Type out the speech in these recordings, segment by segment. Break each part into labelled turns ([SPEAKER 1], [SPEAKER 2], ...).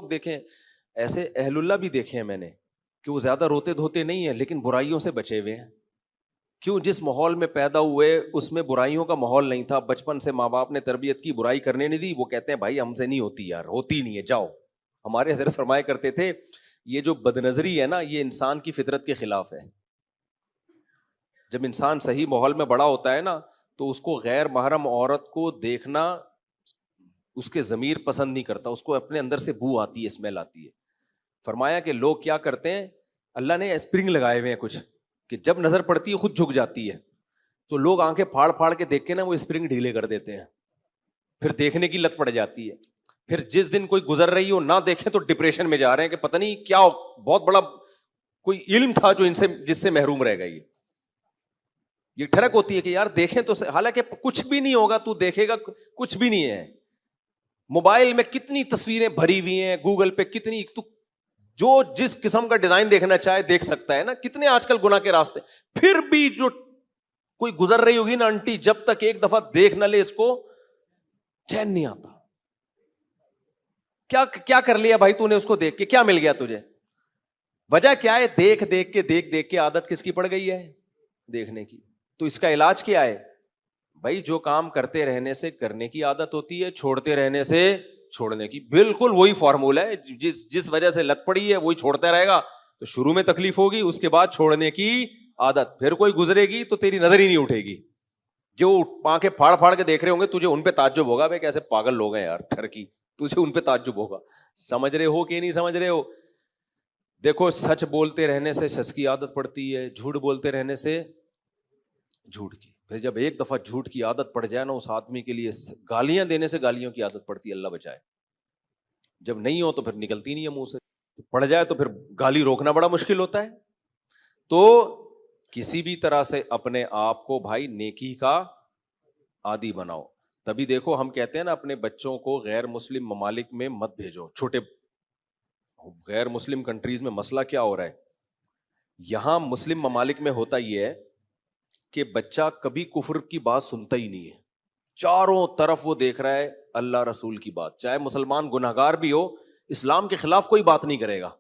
[SPEAKER 1] لوگ دیکھیں ایسے اہل اللہ بھی دیکھے ہیں میں نے کہ وہ زیادہ روتے دھوتے نہیں ہیں لیکن برائیوں سے بچے ہوئے ہیں. کیوں؟ جس ماحول میں پیدا ہوئے اس میں برائیوں کا ماحول نہیں تھا, بچپن سے ماں باپ نے تربیت کی, برائی کرنے نہیں دی, وہ کہتے ہیں بھائی ہم سے نہیں ہوتی یار, ہوتی نہیں ہے جاؤ. ہمارے حضرت فرمایا کرتے تھے یہ جو بد نظری ہے نا یہ انسان کی فطرت کے خلاف ہے. جب انسان صحیح ماحول میں بڑا ہوتا ہے نا تو اس کو غیر محرم عورت کو دیکھنا اس کے ضمیر پسند نہیں کرتا, اس کو اپنے اندر سے بو آتی ہے, اسمیل آتی ہے. فرمایا کہ لوگ کیا کرتے ہیں, اللہ نے اسپرنگ لگائے ہوئے ہیں کچھ کہ جب نظر پڑتی ہے خود جھک جاتی ہے, تو لوگ آنکھیں پھاڑ پھاڑ کے دیکھ کے نا وہ اسپرنگ ڈھیلے کر دیتے ہیں, پھر دیکھنے کی لت پڑ جاتی ہے. پھر جس دن کوئی گزر رہی ہو نہ دیکھیں تو ڈپریشن میں جا رہے ہیں کہ پتہ نہیں کیا بہت بڑا کوئی علم تھا جو ان سے جس سے محروم رہ گئی. یہ ٹھڑک ہوتی ہے کہ یار دیکھیں تو, حالانکہ کچھ بھی نہیں ہوگا, تو دیکھے گا کچھ بھی نہیں ہے. موبائل میں کتنی تصویریں بھری ہوئی ہیں, گوگل پہ کتنی, تو جو جس قسم کا ڈیزائن دیکھنا چاہے دیکھ سکتا ہے نا. کتنے آج کل گناہ کے راستے. پھر بھی جو کوئی گزر رہی ہوگی نا آنٹی, جب تک ایک دفعہ دیکھ نہ لے اس کو چین نہیں آتا. کیا کر لیا بھائی تو نے اس کو دیکھ کے, کیا مل گیا تجھے؟ وجہ کیا ہے؟ دیکھ دیکھ کے عادت کس کی پڑ گئی ہے؟ دیکھنے کی. تو اس کا علاج کیا ہے بھائی؟ جو کام کرتے رہنے سے کرنے کی عادت ہوتی ہے, چھوڑتے رہنے سے چھوڑنے کی. بالکل وہی فارمولا ہے. جس وجہ سے لت پڑی ہے وہی چھوڑتا رہے گا تو شروع میں تکلیف ہوگی, اس کے بعد چھوڑنے کی عادت. پھر کوئی گزرے گی تو تیری نظر ہی نہیں اٹھے گی. جو آنکھیں پھاڑ پھاڑ کے دیکھ رہے ہوں گے تجھے ان پہ تعجب ہوگا, بھائی کیسے پاگل لوگ ہیں یار ٹھرکی, تجھے ان پہ تعجب ہوگا. سمجھ رہے ہو کہ نہیں سمجھ رہے ہو؟ دیکھو سچ بولتے رہنے سے سچ کی عادت پڑتی ہے, جھوٹ بولتے رہنے سے جھوٹ کی. پھر جب ایک دفعہ جھوٹ کی عادت پڑ جائے نا اس آدمی کے لیے, گالیاں دینے سے گالیوں کی عادت پڑتی ہے, اللہ بچائے. جب نہیں ہو تو پھر نکلتی نہیں ہے منہ سے, پڑ جائے تو پھر گالی روکنا بڑا مشکل ہوتا ہے. تو کسی بھی طرح سے اپنے آپ کو بھائی نیکی کا عادی بناؤ. تبھی دیکھو ہم کہتے ہیں نا اپنے بچوں کو غیر مسلم ممالک میں مت بھیجو. چھوٹے غیر مسلم کنٹریز میں مسئلہ کیا ہو رہا ہے, یہاں مسلم ممالک میں ہوتا یہ ہے کہ بچہ کبھی کفر کی بات سنتا ہی نہیں ہے. چاروں طرف وہ دیکھ رہا ہے اللہ رسول کی بات, چاہے مسلمان گنہگار بھی ہو, اسلام کے خلاف کوئی بات نہیں کرے گا.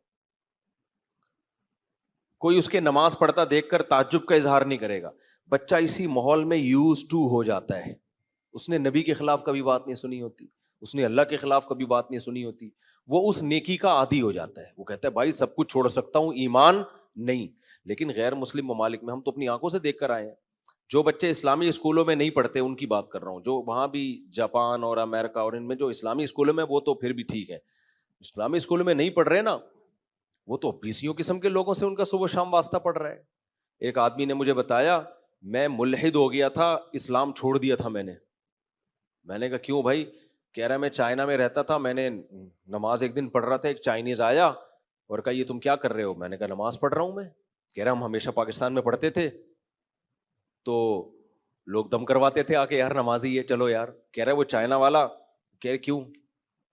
[SPEAKER 1] کوئی اس کے نماز پڑھتا دیکھ کر تعجب کا اظہار نہیں کرے گا. بچہ اسی ماحول میں یوز ٹو ہو جاتا ہے. اس نے نبی کے خلاف کبھی بات نہیں سنی ہوتی, اس نے اللہ کے خلاف کبھی بات نہیں سنی ہوتی. وہ اس نیکی کا عادی ہو جاتا ہے. وہ کہتا ہے بھائی سب کچھ چھوڑ سکتا ہوں, ایمان نہیں. لیکن غیر مسلم ممالک میں ہم تو اپنی آنکھوں سے دیکھ کر آئے ہیں. جو بچے اسلامی اسکولوں میں نہیں پڑھتے ان کی بات کر رہا ہوں, جو وہاں بھی جاپان اور امریکہ اور ان میں جو اسلامی اسکولوں میں, وہ تو پھر بھی ٹھیک ہے. اسلامی اسکولوں میں نہیں پڑھ رہے نا, وہ تو بیسیوں قسم کے لوگوں سے ان کا صبح شام واسطہ پڑ رہا ہے. ایک آدمی نے مجھے بتایا میں ملحد ہو گیا تھا, اسلام چھوڑ دیا تھا میں نے کہا کیوں بھائی؟ کہہ رہا میں چائنا میں رہتا تھا, میں نے نماز ایک دن پڑھ رہا تھا, ایک چائنیز آیا اور کہا یہ تم کیا کر رہے ہو؟ میں نے کہا نماز پڑھ رہا ہوں میں. کہہ رہا ہم ہمیشہ پاکستان میں پڑھتے تھے تو لوگ دم کرواتے تھے آ کے, یار نمازی ہے چلو یار. کہہ رہا ہے وہ چائنا والا, کہہ رہے کیوں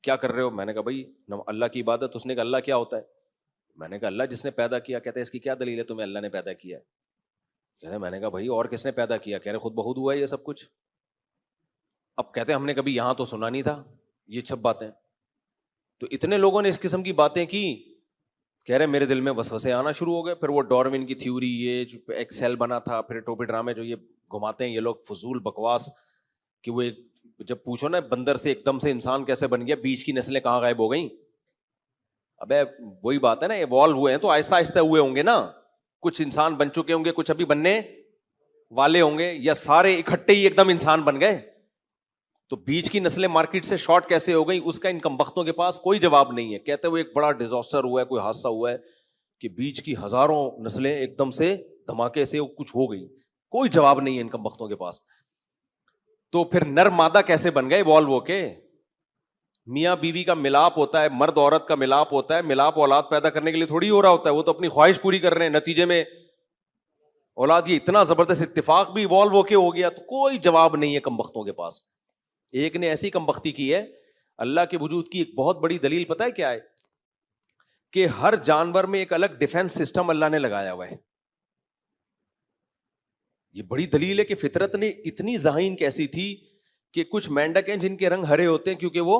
[SPEAKER 1] کیا کر رہے ہو؟ میں نے کہا بھائی اللہ کی عبادت. اس نے کہا اللہ کیا ہوتا ہے؟ میں نے کہا اللہ جس نے پیدا کیا. کہتے ہیں اس کی کیا دلیل ہے تمہیں اللہ نے پیدا کیا ہے؟ کہہ رہے میں نے کہا بھائی اور کس نے پیدا کیا؟ کہہ رہے خود بخود ہوا ہے یہ سب کچھ. اب کہتے ہیں ہم نے کبھی یہاں تو سنا نہیں تھا یہ سب باتیں. تو اتنے لوگوں نے اس قسم کی باتیں کی. کہہ رہے میرے دل میں وسوسے آنا شروع ہو گئے. پھر وہ ڈاروین کی تھیوری, یہ ایک سیل بنا تھا, پھر ٹوپی ڈرامے جو یہ گھماتے ہیں یہ لوگ فضول بکواس, کہ وہ جب پوچھو نا بندر سے ایک دم سے انسان کیسے بن گیا, بیچ کی نسلیں کہاں غائب ہو گئیں؟ ابے وہی بات ہے نا, ایوالو ہوئے ہیں تو آہستہ آہستہ ہوئے ہوں گے نا. کچھ انسان بن چکے ہوں گے, کچھ ابھی بننے والے ہوں گے, یا سارے اکٹھے ہی ایک دم انسان بن گئے؟ تو بیچ کی نسلیں مارکیٹ سے شارٹ کیسے ہو گئی, اس کا ان کمبختوں کے پاس کوئی جواب نہیں ہے. کہتے ہوئے ایک بڑا ڈیزاسٹر ہوا ہے, کوئی حادثہ ہوا ہے کہ بیچ کی ہزاروں نسلیں ایک دم سے دھماکے سے کچھ ہو گئی. کوئی جواب نہیں ہے ان کمبختوں کے پاس. تو پھر نر مادہ کیسے بن گئے ایوالو ہو کے؟ میاں بیوی کا ملاپ ہوتا ہے, مرد عورت کا ملاپ ہوتا ہے. ملاپ اولاد پیدا کرنے کے لیے تھوڑی ہو رہا ہوتا ہے, وہ تو اپنی خواہش پوری کر رہے ہیں, نتیجے میں اولاد. یہ اتنا زبردست اتفاق بھی ایوالو ہو کے ہو گیا. تو کوئی جواب نہیں ہے کمبختوں کے پاس. ایک نے ایسی کمبختی کی ہے, اللہ کے وجود کی ایک بہت بڑی دلیل پتہ ہے کیا ہے؟ کہ ہر جانور میں ایک الگ ڈیفenس سسٹم اللہ نے لگایا ہوا ہے. یہ بڑی دلیل ہے کہ فطرت نے اتنی ذہین کیسی تھی کہ کچھ مینڈک ہیں جن کے رنگ ہرے ہوتے ہیں کیونکہ وہ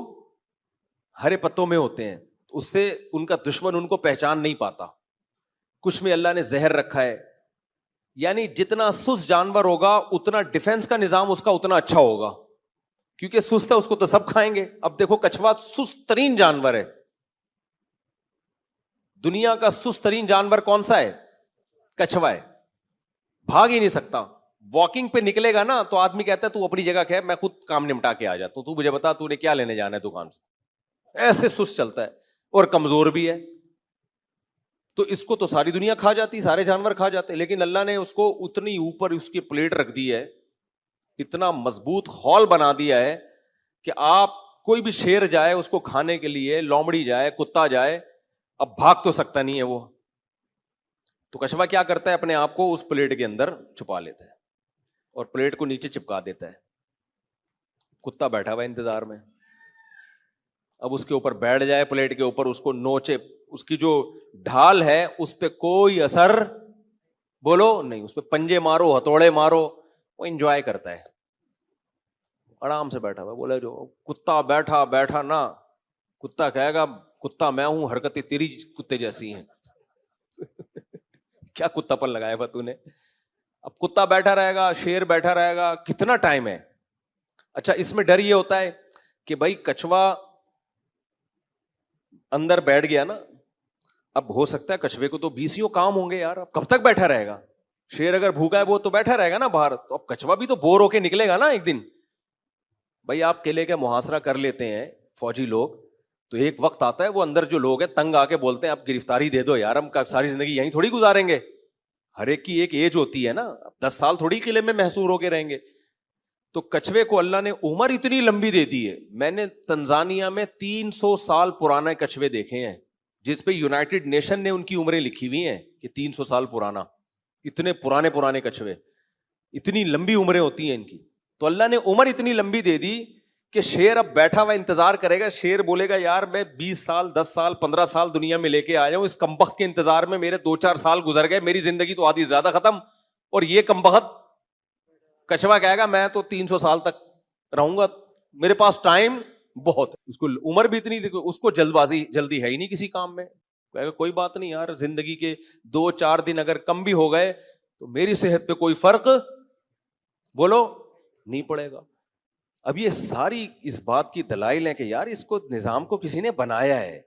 [SPEAKER 1] ہرے پتوں میں ہوتے ہیں. اس سے ان کا دشمن ان کو پہچان نہیں پاتا. کچھ میں اللہ نے زہر رکھا ہے, یعنی جتنا سست جانور ہوگا اتنا ڈیفینس کا نظام اس کا اتنا اچھا ہوگا, کیونکہ سست ہے اس کو تو سب کھائیں گے. اب دیکھو کچھوا سست ترین جانور ہے, دنیا کا سست ترین جانور کون سا ہے؟ کچھوا ہے. بھاگ ہی نہیں سکتا. واکنگ پہ نکلے گا نا تو آدمی کہتا ہے تو اپنی جگہ کہے میں خود کام نمٹا کے آ جاتا ہوں, تو مجھے بتا تو نے کیا لینے جانا ہے دکان سے. ایسے سست چلتا ہے اور کمزور بھی ہے. تو اس کو تو ساری دنیا کھا جاتی, سارے جانور کھا جاتے, لیکن اللہ نے اس کو اتنی اوپر اس کی پلیٹ رکھ دی ہے, اتنا مضبوط خول بنا دیا ہے کہ آپ کوئی بھی شیر جائے اس کو کھانے کے لیے, لومڑی جائے, کتا جائے, اب بھاگ تو سکتا نہیں ہے وہ. تو کچھوا کیا کرتا ہے, اپنے آپ کو اس پلیٹ کے اندر چھپا لیتا ہے اور پلیٹ کو نیچے چپکا دیتا ہے. کتا بیٹھا ہوا انتظار میں, اب اس کے اوپر بیٹھ جائے پلیٹ کے اوپر, اس کو نوچے, اس کی جو ڈھال ہے اس پہ کوئی اثر بولو نہیں, اس پہ پنجے مارو, ہتھوڑے مارو, وہ انجوائے کرتا ہے, آرام سے بیٹھا ہوا. بولے جو کتا بیٹھا بیٹھا نا, کتا کہے گا کتا میں ہوں, حرکتیں تیری کتے جیسی ہیں. کیا کتا پن لگایا ہوا تو نے. اب کتا بیٹھا رہے گا, شیر بیٹھا رہے گا, کتنا ٹائم ہے. اچھا اس میں ڈر یہ ہوتا ہے کہ بھائی کچھوا اندر بیٹھ گیا نا, اب ہو سکتا ہے کچھوے کو تو 20 کام ہوں گے یار, اب کب تک بیٹھا رہے گا. شیر اگر بھوکا ہے وہ تو بیٹھا رہے گا نا باہر, تو اب کچھوا بھی تو بور ہو کے نکلے گا نا ایک دن. بھائی آپ قلعے کا محاصرہ کر لیتے ہیں فوجی لوگ, تو ایک وقت آتا ہے وہ اندر جو لوگ ہیں تنگ آ کے بولتے ہیں اب گرفتاری دے دو یار, ہم ساری زندگی یہیں تھوڑی گزاریں گے. ہر ایک کی ایک ایج ہوتی ہے نا, 10 سال تھوڑی قلعے میں محصور ہو کے رہیں گے. تو کچھوے کو اللہ نے عمر اتنی لمبی دے دی ہے. میں نے تنزانیہ میں 300 سال پرانے کچھوے دیکھے ہیں, جس پہ یونائٹڈ نیشن نے ان کی عمریں لکھی ہوئی ہیں کہ 300 سال پرانا. اتنے پرانے کچھوے, اتنی لمبی عمریں ہوتی ہیں ان کی. تو اللہ نے عمر اتنی لمبی دے دی کہ شیر اب بیٹھا ہوا انتظار کرے گا. شیر بولے گا یار میں 20 سال 10 سال 15 سال دنیا میں لے کے آیا ہوں, اس کمبخت کے انتظار میں میرے 2-4 سال گزر گئے, میری زندگی تو آدھی زیادہ ختم, اور یہ کمبخت. کچھوا کہے گا میں تو 300 سال تک رہوں گا, میرے پاس ٹائم بہت ہے. اس کو عمر بھی اتنی, اس کو جلدی ہے ہی نہیں کسی کام میں. کہے گا کوئی بات نہیں یار, زندگی کے 2-4 دن اگر کم بھی ہو گئے تو میری صحت پہ کوئی فرق بولو نہیں پڑے گا. اب یہ ساری اس بات کی دلائل ہیں کہ یار اس کو نظام کو کسی نے بنایا ہے.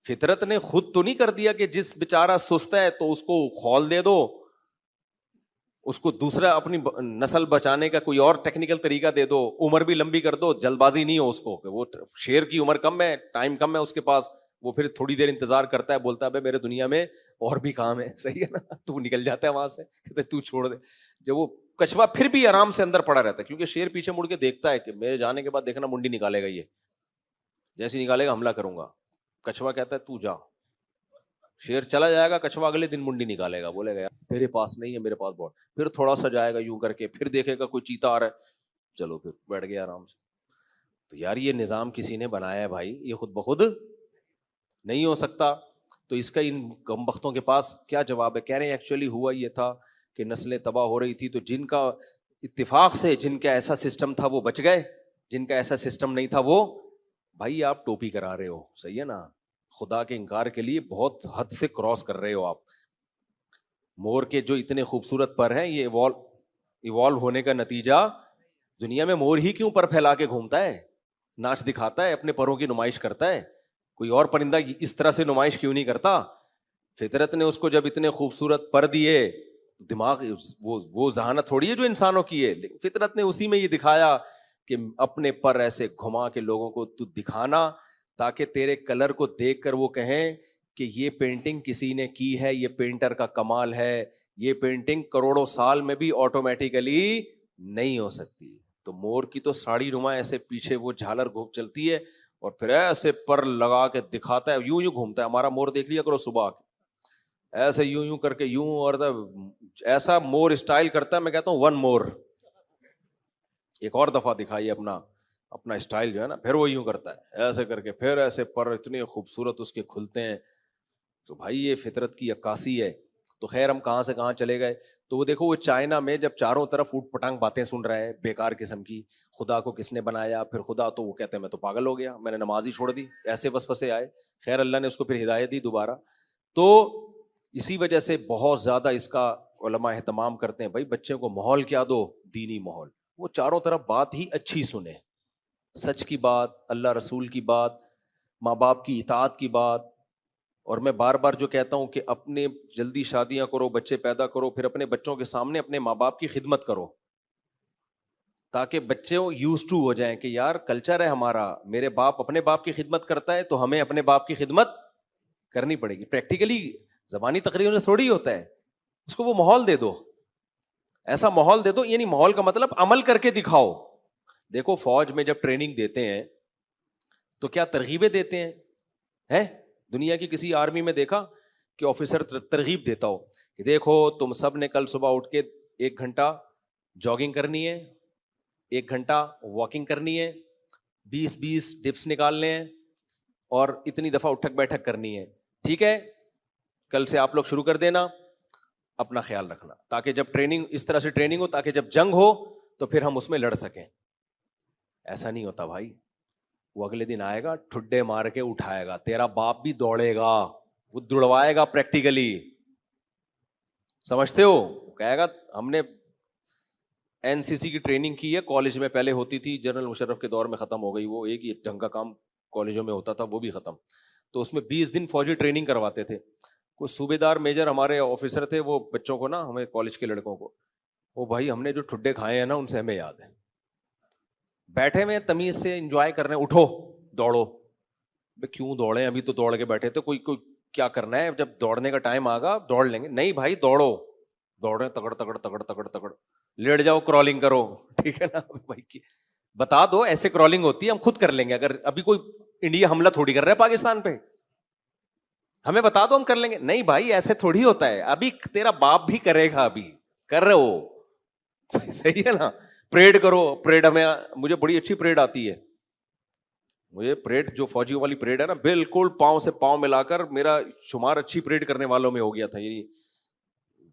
[SPEAKER 1] فطرت نے خود تو نہیں کر دیا کہ جس بیچارہ سست ہے تو اس کو خول دے دو, اس کو دوسرا اپنی نسل بچانے کا کوئی اور ٹیکنیکل طریقہ دے دو, عمر بھی لمبی کر دو, جلد بازی نہیں ہو اس کو. کہ وہ شیر کی عمر کم ہے, ٹائم کم ہے اس کے پاس, وہ پھر تھوڑی دیر انتظار کرتا ہے, بولتا ہے میرے دنیا میں اور بھی کام ہے. صحیح ہے نا, تو نکل جاتا ہے وہاں سے, کہتے تو چھوڑ دے. جب وہ کچھوا پھر بھی آرام سے اندر پڑا رہتا ہے, کیونکہ شیر پیچھے مڑ کے دیکھتا ہے کہ میرے جانے کے بعد دیکھنا منڈی نکالے گا, یہ جیسے نکالے گا حملہ کروں گا. کچھوا کہتا ہے تو جا. شیر چلا جائے گا, کچھوا اگلے دن منڈی نکالے گا, بولے گا میرے پاس نہیں ہے, میرے پاس بہت. پھر تھوڑا سا جائے گا یوں کر کے, پھر دیکھے گا کوئی چیتا آ رہا ہے, چلو پھر بیٹھ گیا آرام سے. تو یار یہ نظام کسی نے بنایا ہے بھائی, یہ خود بخود نہیں ہو سکتا. تو اس کا ان کمبختوں کے پاس کیا جواب ہے؟ کہہ رہے ہیں ایکچولی ہوا یہ تھا کہ نسلیں تباہ ہو رہی تھی, تو جن کا اتفاق سے جن کا ایسا سسٹم تھا وہ بچ گئے, جن کا ایسا سسٹم نہیں تھا وہ, بھائی آپ ٹوپی کرا رہے ہو, صحیح ہے نا, خدا کے انکار کے لیے بہت حد سے کراس کر رہے ہو آپ. مور کے جو اتنے خوبصورت پر ہیں, یہ ایوالو ہونے کا نتیجہ. دنیا میں مور ہی کیوں پر پھیلا کے گھومتا ہے, ناچ دکھاتا ہے, اپنے پروں کی نمائش کرتا ہے, کوئی اور پرندہ اس طرح سے نمائش کیوں نہیں کرتا؟ فطرت نے اس کو جب اتنے خوبصورت پر دیے, دماغ وہ ذہانت تھوڑی ہے جو انسانوں کی ہے, فطرت نے اسی میں یہ دکھایا کہ اپنے پر ایسے گھما کے لوگوں کو تو دکھانا, تاکہ تیرے کلر کو دیکھ کر وہ کہیں کہ یہ پینٹنگ کسی نے کی ہے, یہ پینٹر کا کمال ہے, یہ پینٹنگ کروڑوں سال میں بھی آٹومیٹیکلی نہیں ہو سکتی. تو مور کی تو ساڑی نما ایسے پیچھے وہ جھالر گھوم چلتی ہے, اور پھر ایسے پر لگا کے دکھاتا ہے, یوں گھومتا ہے. ہمارا مور دیکھ لیا کرو صبح ایسے یوں کر کے یوں, اور ایسا مور اسٹائل کرتا ہے, میں کہتا ہوں ون مور, ایک اور دفعہ دکھائیے اپنا اسٹائل جو ہے نا. پھر وہ یوں کرتا ہے ایسے کر کے, پھر ایسے پر اتنے خوبصورت اس کے کھلتے ہیں. تو بھائی یہ فطرت کی عکاسی ہے. تو خیر ہم کہاں سے کہاں چلے گئے. تو وہ دیکھو وہ چائنا میں جب چاروں طرف اوٹ پٹانگ باتیں سن رہے ہیں بیکار قسم کی, خدا کو کس نے بنایا, پھر خدا, تو وہ کہتے ہیں میں تو پاگل ہو گیا, میں نے نماز ہی چھوڑ دی, ایسے وسوسے آئے. خیر اللہ نے اس کو پھر ہدایت دی دوبارہ. تو اسی وجہ سے بہت زیادہ اس کا علماء اہتمام کرتے ہیں, بھائی بچے کو ماحول کیا دو, دینی ماحول, وہ چاروں طرف بات ہی اچھی سنے, سچ کی بات, اللہ رسول کی بات, ماں باپ کی اطاعت کی بات. اور میں بار بار جو کہتا ہوں کہ اپنے جلدی شادیاں کرو, بچے پیدا کرو, پھر اپنے بچوں کے سامنے اپنے ماں باپ کی خدمت کرو, تاکہ بچے یوز ٹو ہو جائیں کہ یار کلچر ہے ہمارا, میرے باپ اپنے باپ کی خدمت کرتا ہے تو ہمیں اپنے باپ کی خدمت کرنی پڑے گی. پریکٹیکلی زبانی تقریروں سے تھوڑی ہوتا ہے, اس کو وہ ماحول دے دو, ایسا ماحول دے دو, یعنی ماحول کا مطلب عمل کر کے دکھاؤ. دیکھو فوج میں جب ٹریننگ دیتے ہیں تو کیا ترغیبیں دیتے ہیں, دنیا کی کسی آرمی میں دیکھا کہ آفیسر ترغیب دیتا ہو کہ دیکھو تم سب نے کل صبح اٹھ کے 1 گھنٹہ جاگنگ کرنی ہے, 1 گھنٹہ واکنگ کرنی ہے, 20 ڈپس نکالنے ہیں, اور اتنی دفعہ اٹھک بیٹھک کرنی ہے, ٹھیک ہے, کل سے آپ لوگ شروع کر دینا, اپنا خیال رکھنا, تاکہ جب ٹریننگ اس طرح سے ٹریننگ ہو تاکہ جب جنگ ہو تو پھر ہم اس میں لڑ سکیں. ایسا نہیں ہوتا بھائی, وہ اگلے دن آئے گا ٹھڈے مار کے اٹھائے گا, تیرا باپ بھی دوڑے گا, وہ دوڑوائے گا پریکٹیکلی, سمجھتے ہو, کہے گا ہم نے NCC کی ٹریننگ کی ہے کالج میں, پہلے ہوتی تھی, جنرل مشرف کے دور میں ختم ہو گئی, وہ ایک ہی ڈھنگ کا کام کالجوں میں ہوتا تھا, وہ بھی ختم. تو اس میں 20 دن فوجی ٹریننگ کرواتے تھے. کوئی صوبیدار میجر ہمارے آفیسر تھے, وہ بچوں کو نا, ہمیں کالج کے لڑکوں کو, وہ بھائی ہم نے جو ٹھڈے کھائے ہیں نا ان سے ہمیں یاد ہے, بیٹھے میں تمیز سے انجوائے کرنے, اٹھو دوڑو. کیوں دوڑے, ابھی تو دوڑ کے بیٹھے تھے, کوئی کیا کرنا ہے, جب دوڑنے کا ٹائم آگا دوڑ لیں گے. نہیں بھائی دوڑو, دوڑے تگڑ تگڑ تگڑ تگڑ تگڑ, لیٹ جاؤ کرالنگ کرو, ٹھیک ہے نا بھائی, بتا دو ایسے کرالنگ ہوتی ہے, ہم خود کر لیں گے. اگر ابھی کوئی انڈیا حملہ تھوڑی کر رہا ہے پاکستان پہ, ہمیں بتا دو ہم کر لیں گے. نہیں بھائی ایسے تھوڑی ہوتا ہے, ابھی تیرا باپ بھی کرے گا, ابھی کر رہے ہو, صحیح ہے نا. پریڈ کرو, پریڈ ہمیں, مجھے بڑی اچھی پریڈ آتی ہے, مجھے پریڈ جو فوجیوں والی پریڈ ہے نا, بالکل پاؤں سے پاؤں ملا کر میرا شمار اچھی پریڈ کرنے والوں میں ہو گیا تھا. یعنی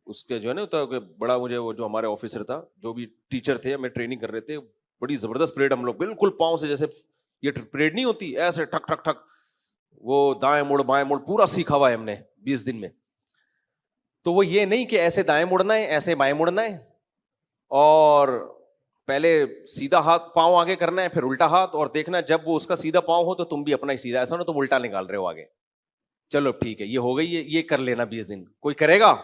[SPEAKER 1] اس کے جو ہے نا بڑا, مجھے وہ جو ہمارے آفیسر تھا, جو بھی ٹیچر تھے, ہمیں ٹریننگ کر رہے تھے, بڑی زبردست پریڈ, ہم لوگ بالکل پاؤں سے, جیسے یہ پریڈ نہیں ہوتی ایسے ٹھک ٹھک ٹھک, وہ دائیں مڑ بائیں مڑ پورا سیکھا ہوا ہے ہم نے 20 دن میں. تو وہ یہ نہیں کہ ایسے دائیں مڑنا ہے ایسے بائیں مڑنا ہے, اور پہلے سیدھا ہاتھ پاؤں آگے کرنا ہے, پھر الٹا ہاتھ, اور دیکھنا جب وہ اس کا سیدھا پاؤں ہو تو تم بھی اپنا ہی سیدھا, ایسا نا تم الٹا نکال رہے ہو آگے. چلو ٹھیک ہے یہ ہو گئی, یہ کر لینا 20 دن. کوئی کرے گا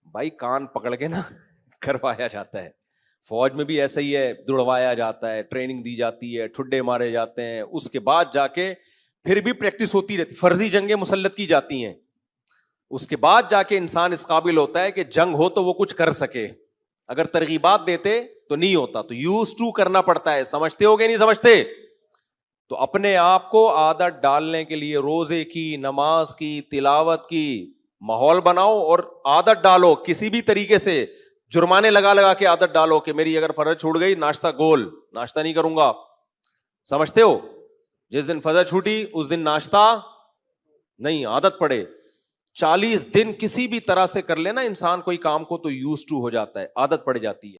[SPEAKER 1] بھائی, کان پکڑ کے نا کروایا جاتا ہے. فوج میں بھی ایسا ہی ہے, دوڑوایا جاتا ہے, ٹریننگ دی جاتی ہے, ٹھڈے مارے جاتے ہیں, اس کے بعد جا کے پھر بھی پریکٹس ہوتی رہتی, فرضی جنگیں مسلط کی جاتی ہیں, اس کے بعد جا کے انسان اس قابل ہوتا ہے کہ جنگ ہو تو وہ کچھ کر سکے. اگر ترغیبات دیتے تو نہیں ہوتا, تو یوز ٹو کرنا پڑتا ہے. سمجھتے ہو گے نہیں سمجھتے؟ تو اپنے آپ کو عادت ڈالنے کے لیے روزے کی, نماز کی, تلاوت کی ماحول بناؤ, اور عادت ڈالو کسی بھی طریقے سے, جرمانے لگا لگا کے عادت ڈالو کہ میری اگر فرض چھوٹ گئی, ناشتہ گول, ناشتہ نہیں کروں گا. سمجھتے ہو؟ جس دن فرض چھوٹی اس دن ناشتہ نہیں, عادت پڑے. 40 دن کسی بھی طرح سے کر لینا انسان کوئی کام کو, تو یوز ٹو ہو جاتا ہے, عادت پڑ جاتی ہے.